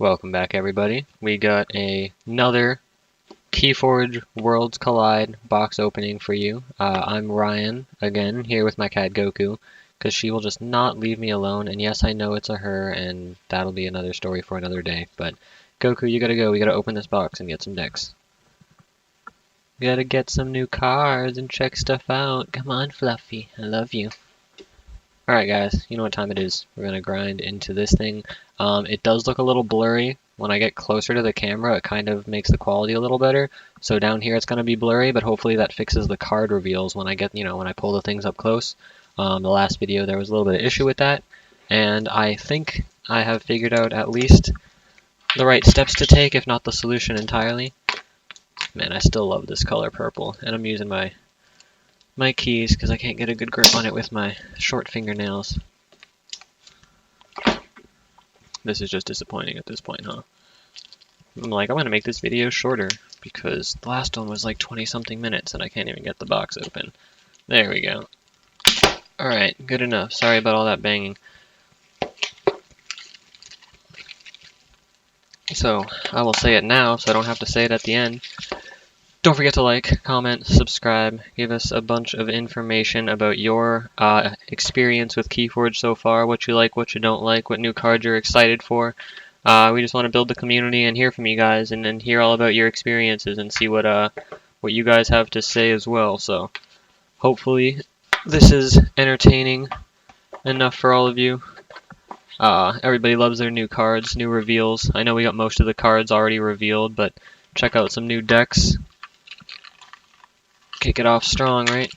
Welcome back, everybody. We got another Keyforge Worlds Collide box opening for you. I'm Ryan, again, here with my cat Goku, because she will just not leave me alone. And yes, I know it's a her, and that'll be another story for another day. But Goku, you gotta go. We gotta open this box and get some decks. We gotta get some new cards and check stuff out. Come on, Fluffy. I love you. Alright guys, you know what time it is. We're going to grind into this thing. It does look a little blurry. When I get closer to the camera, it kind of makes the quality a little better. So down here it's going to be blurry, but hopefully that fixes the card reveals when I get, when I pull the things up close. The last video there was a little bit of issue with that. And I think I have figured out at least the right steps to take, if not the solution entirely. Man, I still love this color purple. And I'm using my keys because I can't get a good grip on it with my short fingernails. This is just disappointing at this point, huh? I'm like, I'm gonna make this video shorter because the last one was like 20 something minutes and I can't even get the box open. There we go. Alright, good enough. Sorry about all that banging. So, I will say it now so I don't have to say it at the end. Don't forget to like, comment, subscribe, give us a bunch of information about your experience with Keyforge so far, what you like, what you don't like, what new cards you're excited for. We just want to build the community and hear from you guys and then hear all about your experiences and see what you guys have to say as well. So hopefully this is entertaining enough for all of you. Everybody loves their new cards, new reveals. I know we got most of the cards already revealed, but check out some new decks. Kick it off strong, right?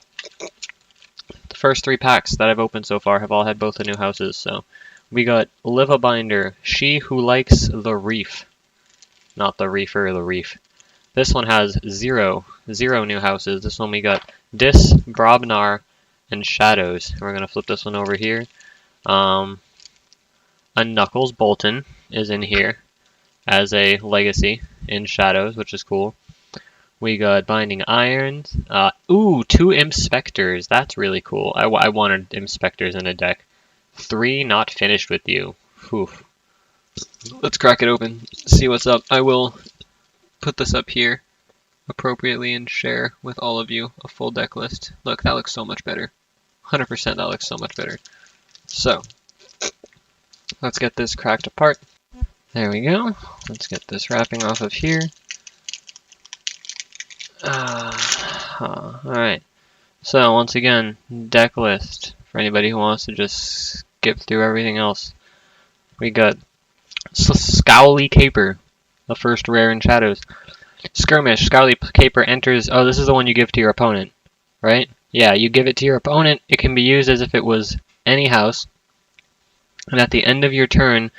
The first 3 packs that I've opened so far have all had both the new houses, so we got Live a Binder, She Who Likes the Reef. Not the reefer, the reef. This one has zero new houses. This one we got Dis, Brobnar, and Shadows. And we're gonna flip this one over here. A Knuckles Bolton is in here as a legacy in Shadows, which is cool. We got Binding Irons. 2 Inspectors. That's really cool. I wanted Inspectors in a deck. 3 Not Finished With You. Whew. Let's crack it open. See what's up. I will put this up here appropriately and share with all of you a full deck list. Look, that looks so much better. 100% that looks so much better. So, let's get this cracked apart. There we go. Let's get this wrapping off of here. Alright, so once again, deck list for anybody who wants to just skip through everything else. We got Scowly Caper, the first rare in Shadows. Skirmish, Scowly Caper enters. Oh, this is the one you give to your opponent, right? Yeah, you give it to your opponent. It can be used as if it was any house. And at the end of your turn,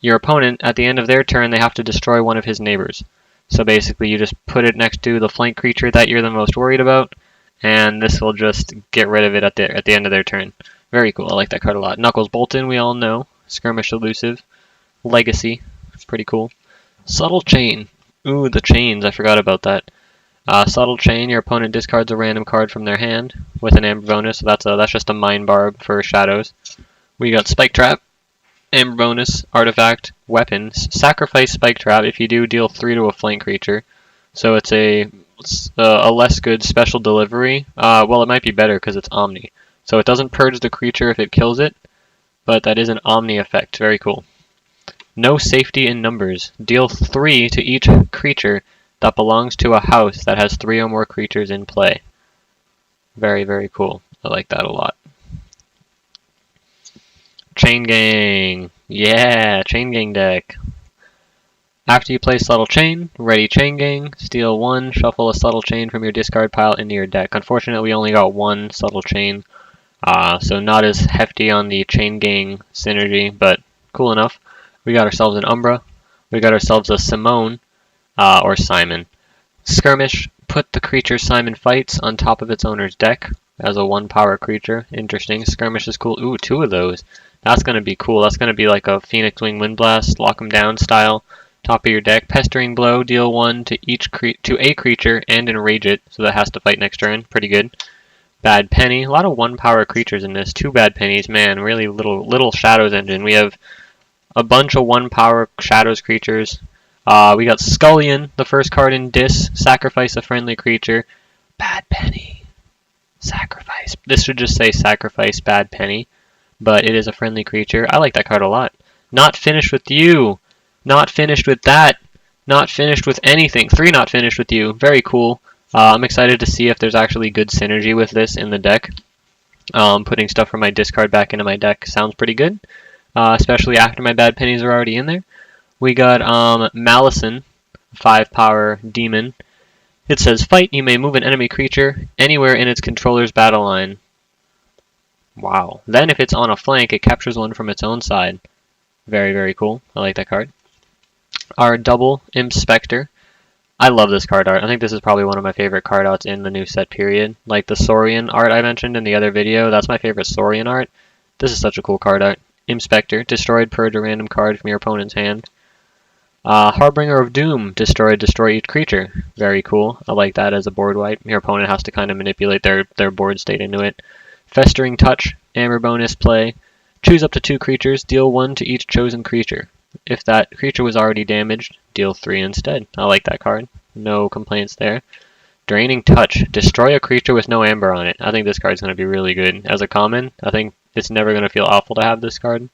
your opponent, at the end of their turn, they have to destroy one of his neighbors. So basically you just put it next to the flank creature that you're the most worried about, and this will just get rid of it at the end of their turn. Very cool, I like that card a lot. Knuckles Bolton, we all know. Skirmish Elusive. Legacy, pretty cool. Subtle Chain. Ooh, the chains, I forgot about that. Subtle Chain, your opponent discards a random card from their hand with an Amber bonus, so that's just a Mind Barb for Shadows. We got Spike Trap. Amber bonus, artifact, weapons. Sacrifice Spike Trap. If you do, deal 3 to a flank creature. So it's a less good special delivery. Well, it might be better because it's Omni. So it doesn't purge the creature if it kills it, but that is an Omni effect. Very cool. No Safety in Numbers. Deal 3 to each creature that belongs to a house that has 3 or more creatures in play. Very, very cool. I like that a lot. Chain Gang! Yeah, Chain Gang deck. After you play Subtle Chain, ready Chain Gang, steal 1, shuffle a Subtle Chain from your discard pile into your deck. Unfortunately, we only got 1 Subtle Chain, so not as hefty on the Chain Gang synergy, but cool enough. We got ourselves an Umbra. We got ourselves a Simone, or Simon. Skirmish, put the creature Simon Fights on top of its owner's deck as a 1-power creature. Interesting. Skirmish is cool. Ooh, 2 of those. That's going to be cool. That's going to be like a Phoenix Wing Windblast, lock them down style. Top of your deck. Pestering Blow, deal 1 to a creature and enrage it, so that has to fight next turn. Pretty good. Bad Penny. A lot of 1-power creatures in this. 2 Bad Pennies. Man, really little Shadows engine. We have a bunch of 1-power Shadows creatures. We got Scullion, the first card in Dis. Sacrifice a friendly creature. Bad Penny. Sacrifice. This should just say Sacrifice Bad Penny, but it is a friendly creature. I like that card a lot. Not finished with you. Not finished with that. Not finished with anything. 3 not finished with you. Very cool. I'm excited to see if there's actually good synergy with this in the deck. Putting stuff from my discard back into my deck sounds pretty good, especially after my bad pennies are already in there. We got Malison, 5-power demon. It says, fight, you may move an enemy creature anywhere in its controller's battle line. Wow. Then if it's on a flank, it captures one from its own side. Very, very cool. I like that card. Our double Inspector. I love this card art. I think this is probably one of my favorite card arts in the new set period. Like the Saurian art I mentioned in the other video, that's my favorite Saurian art. This is such a cool card art. Inspector, destroyed, purge a random card from your opponent's hand. Harbinger of Doom, destroy each creature. Very cool. I like that as a board wipe. Your opponent has to kind of manipulate their board state into it. Festering Touch, Amber bonus play. Choose up to 2 creatures, deal 1 to each chosen creature. If that creature was already damaged, deal 3 instead. I like that card. No complaints there. Draining Touch. Destroy a creature with no amber on it. I think this card's going to be really good. As a common, I think it's never going to feel awful to have this card.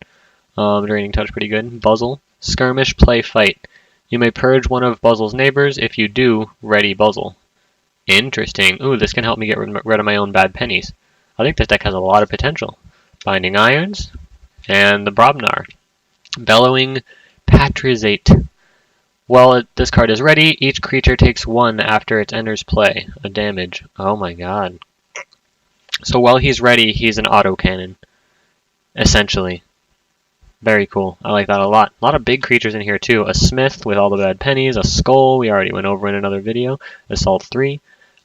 Draining Touch, pretty good. Buzzle. Skirmish, play, fight. You may purge one of Buzzle's neighbors. If you do, ready Buzzle. Interesting. Ooh, this can help me get rid of my own bad pennies. I think this deck has a lot of potential. Binding Irons. And the Brobnar. Bellowing Patrizate. Well, this card is ready. Each creature takes 1 after it enters play. A damage. Oh my god. So while he's ready, he's an autocannon. Essentially. Very cool. I like that a lot. A lot of big creatures in here too. A Smith with all the bad pennies. A Skull, we already went over in another video. Assault 3.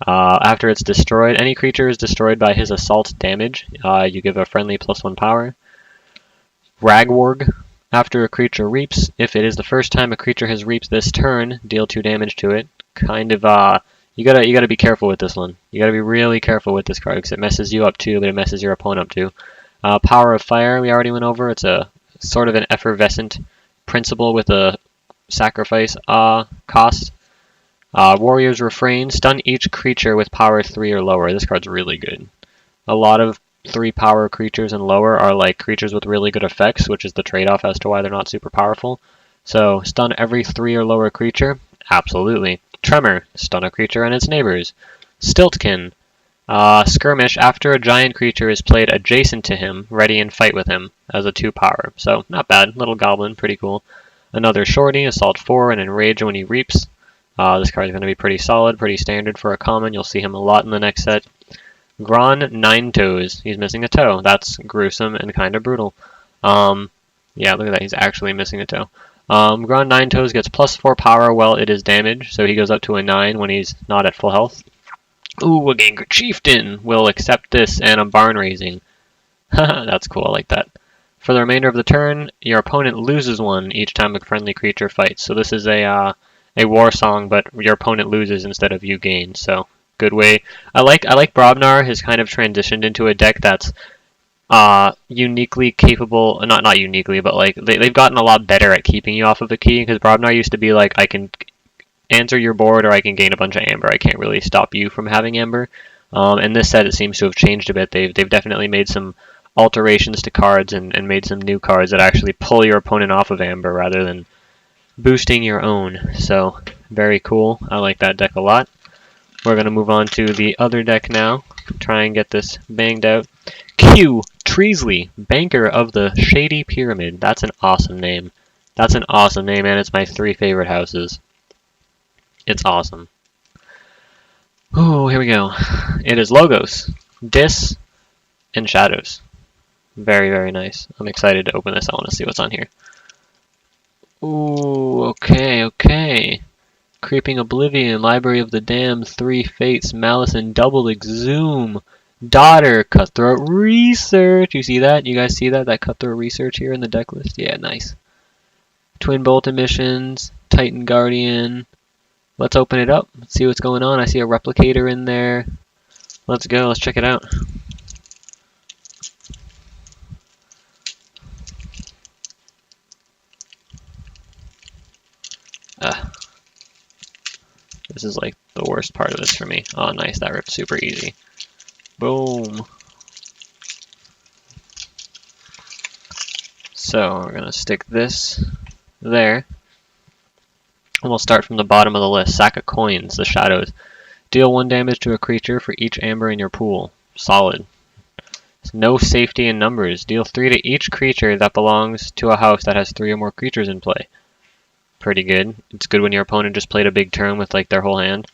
After it's destroyed, any creature is destroyed by his assault damage. You give a friendly +1 power. Ragworg. After a creature reaps, if it is the first time a creature has reaped this turn, deal 2 damage to it. Kind of, you gotta be careful with this one. You gotta be really careful with this card because it messes you up too, but it messes your opponent up too. Power of Fire, we already went over. It's a sort of an effervescent principle with a sacrifice cost. Warrior's Refrain, stun each creature with power 3 or lower. This card's really good. A lot of 3-power creatures and lower are like creatures with really good effects, which is the trade-off as to why they're not super powerful. So, stun every 3 or lower creature? Absolutely. Tremor, stun a creature and its neighbors. Stiltkin, Skirmish, after a giant creature is played adjacent to him, ready and fight with him as a 2-power. So, not bad. Little goblin, pretty cool. Another Shorty, Assault 4, and Enrage when he reaps. This card is going to be pretty solid, pretty standard for a common. You'll see him a lot in the next set. Gron, 9-Toes. He's missing a toe. That's gruesome and kind of brutal. Yeah, look at that. He's actually missing a toe. Gron, 9-Toes gets +4 power while it is damaged, so he goes up to a 9 when he's not at full health. Ooh, a Ganger Chieftain will accept this and a Barn Raising. That's cool. I like that. For the remainder of the turn, your opponent loses 1 each time a friendly creature fights. So this is a war song, but your opponent loses instead of you gain. So good way. I like Brobnar has kind of transitioned into a deck that's uniquely capable, not uniquely, but like they've gotten a lot better at keeping you off of a key, because Brobnar used to be like, I can answer your board or I can gain a bunch of amber. I can't really stop you from having amber. And this set, it seems to have changed a bit. They've definitely made some alterations to cards and made some new cards that actually pull your opponent off of amber rather than boosting your own. So very cool. I like that deck a lot. We're going to move on to the other deck now. Try and get this banged out. Q. Treasley, Banker of the Shady Pyramid. That's an awesome name. That's an awesome name, and it's my 3 favorite houses. It's awesome. Ooh, here we go. It is Logos, Dis, and Shadows. Very, very nice. I'm excited to open this. I want to see what's on here. Ooh, okay. Creeping Oblivion, Library of the Damned, 3 Fates, Malice and Double Exhume, Daughter, Cutthroat Research. You see that? You guys see that? That Cutthroat Research here in the deck list? Yeah, nice. Twin Bolt Emissions, Titan Guardian. Let's open it up. Let's see what's going on. I see a replicator in there. Let's go. Let's check it out. This is like the worst part of this for me. Oh, nice. That ripped super easy. Boom. So we're going to stick this there. And we'll start from the bottom of the list. Sack of coins, the shadows. Deal 1 damage to a creature for each amber in your pool. Solid. No safety in numbers. Deal 3 to each creature that belongs to a house that has 3 or more creatures in play. Pretty good. It's good when your opponent just played a big turn with like their whole hand.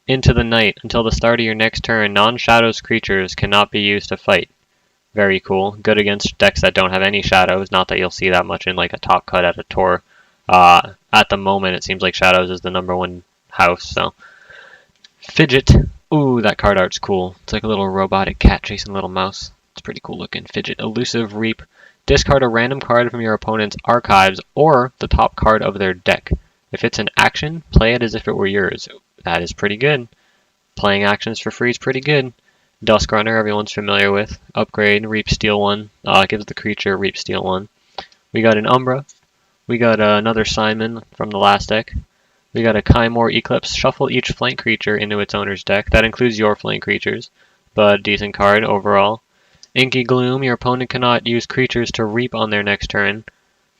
Into the night. Until the start of your next turn, non-shadows creatures cannot be used to fight. Very cool. Good against decks that don't have any shadows. Not that you'll see that much in like a top cut at a tour. At the moment, it seems like shadows is the #1 house. So Fidget. Ooh, that card art's cool. It's like a little robotic cat chasing a little mouse. It's pretty cool looking. Fidget. Elusive Reap. Discard a random card from your opponent's archives or the top card of their deck. If it's an action, play it as if it were yours. That is pretty good. Playing actions for free is pretty good. Dusk Runner, everyone's familiar with. Upgrade, Reap, Steal 1. Gives the creature Reap, Steal 1. We got an Umbra. We got another Simon from the last deck. We got a Kymore Eclipse. Shuffle each flank creature into its owner's deck. That includes your flank creatures, but decent card overall. Inky Gloom. Your opponent cannot use creatures to reap on their next turn.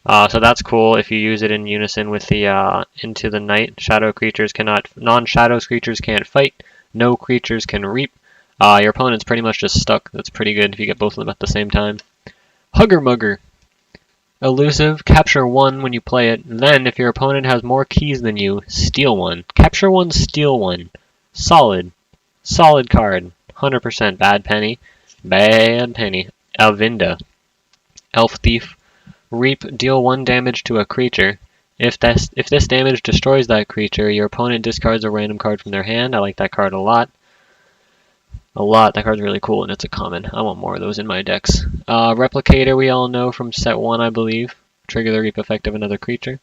So that's cool if you use it in unison with the Into the Night. Non-shadows creatures can't fight. No creatures can reap. Your opponent's pretty much just stuck. That's pretty good if you get both of them at the same time. Hugger Mugger. Elusive, capture 1 when you play it. Then, if your opponent has more keys than you, steal 1. Capture 1, steal 1. Solid. Solid card. 100% bad penny. Bad penny. Alvinda. Elf Thief. Reap, deal 1 damage to a creature. If this damage destroys that creature, your opponent discards a random card from their hand. I like that card a lot. That card's really cool, and it's a common. I want more of those in my decks. Replicator we all know from set 1, I believe. Trigger the reap effect of another creature.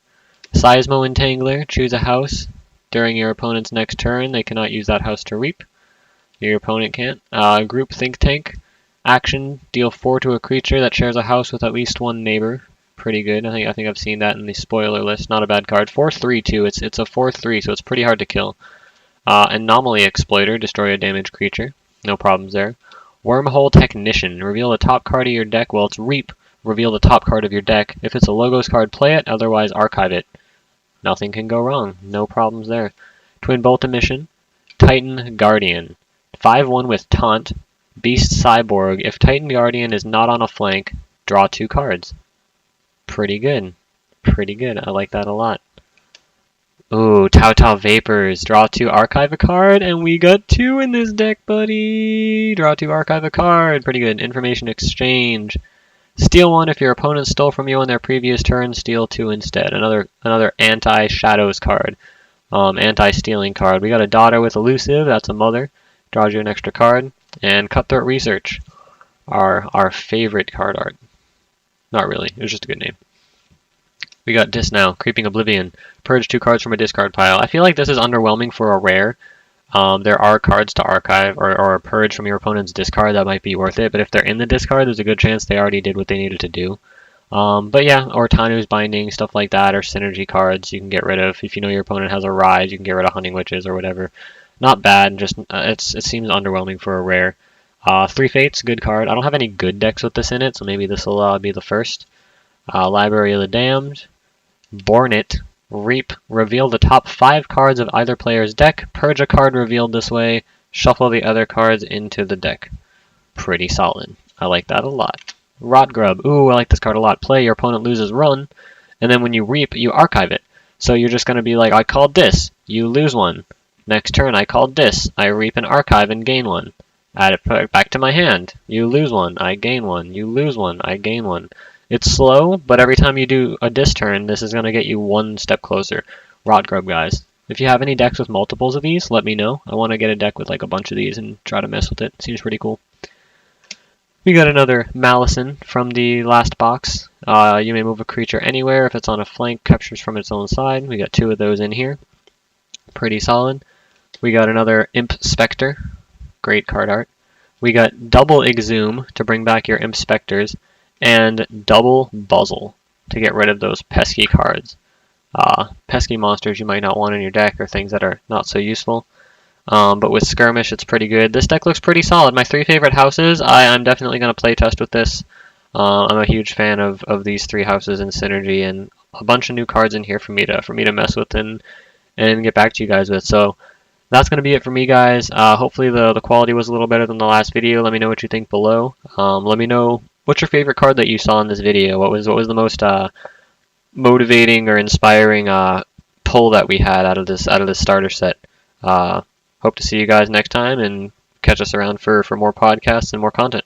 Seismo Entangler. Choose a house. During your opponent's next turn, they cannot use that house to reap. Your opponent can't. Group Think Tank. Action. Deal 4 to a creature that shares a house with at least 1 neighbor. Pretty good. I think I've seen that in the spoiler list. Not a bad card. 4/3 too. It's a 4/3, so it's pretty hard to kill. Anomaly Exploiter. Destroy a damaged creature. No problems there. Wormhole Technician. Reveal the top card of your deck. Well, it's Reap. Reveal the top card of your deck. If it's a Logos card, play it. Otherwise, archive it. Nothing can go wrong. No problems there. Twin Bolt Emission. Titan Guardian. 5/1 with Taunt. Beast Cyborg. If Titan Guardian is not on a flank, draw 2 cards. Pretty good. Pretty good. I like that a lot. Ooh, Tau Vapors. Draw 2, archive a card, and we got 2 in this deck, buddy. Draw 2, archive a card. Pretty good. Information Exchange. Steal 1 if your opponent stole from you on their previous turn. Steal 2 instead. Another anti-shadows card. Anti-stealing card. We got a daughter with Elusive. That's a mother. Draws you an extra card. And Cutthroat Research. Our favorite card art. Not really. It was just a good name. We got Dis now, Creeping Oblivion. Purge 2 cards from a discard pile. I feel like this is underwhelming for a rare. There are cards to archive or purge from your opponent's discard that might be worth it, but if they're in the discard, there's a good chance they already did what they needed to do. But yeah, or Tanu's Binding, stuff like that, or synergy cards you can get rid of. If you know your opponent has a Rise, you can get rid of Hunting Witches or whatever. Not bad, just it seems underwhelming for a rare. 3 Fates, good card. I don't have any good decks with this in it, so maybe this will be the first. Library of the Damned. Bornet. Reap. Reveal the top 5 cards of either player's deck. Purge a card revealed this way. Shuffle the other cards into the deck. Pretty solid. I like that a lot. Rot Grub. Ooh, I like this card a lot. Play, your opponent loses run, and then when you reap, you archive it. So you're just going to be like, I called this. You lose 1. Next turn, I called this. I reap and archive and gain 1. Add it back to my hand. You lose 1. I gain 1. You lose 1. I gain 1. It's slow, but every time you do a dis turn, this is going to get you 1 step closer. Rot Grub, guys. If you have any decks with multiples of these, let me know. I want to get a deck with like a bunch of these and try to mess with it. Seems pretty cool. We got another Malison from the last box. You may move a creature anywhere. If it's on a flank, captures from its own side. We got 2 of those in here. Pretty solid. We got another Imp Spectre. Great card art. We got double Exhume to bring back your Imp Spectres. And double Buzzle to get rid of those pesky cards. pesky monsters you might not want in your deck or things that are not so useful. But with Skirmish, it's pretty good. This deck looks pretty solid. My 3 favorite houses, I'm definitely going to play test with this. I'm a huge fan of these 3 houses in Synergy, and a bunch of new cards in here for me to mess with and get back to you guys with. So that's going to be it for me, guys. Hopefully the quality was a little better than the last video. Let me know what you think below. Let me know what's your favorite card that you saw in this video. What was the most motivating or inspiring pull that we had out of this starter set. Hope to see you guys next time and catch us around for more podcasts and more content.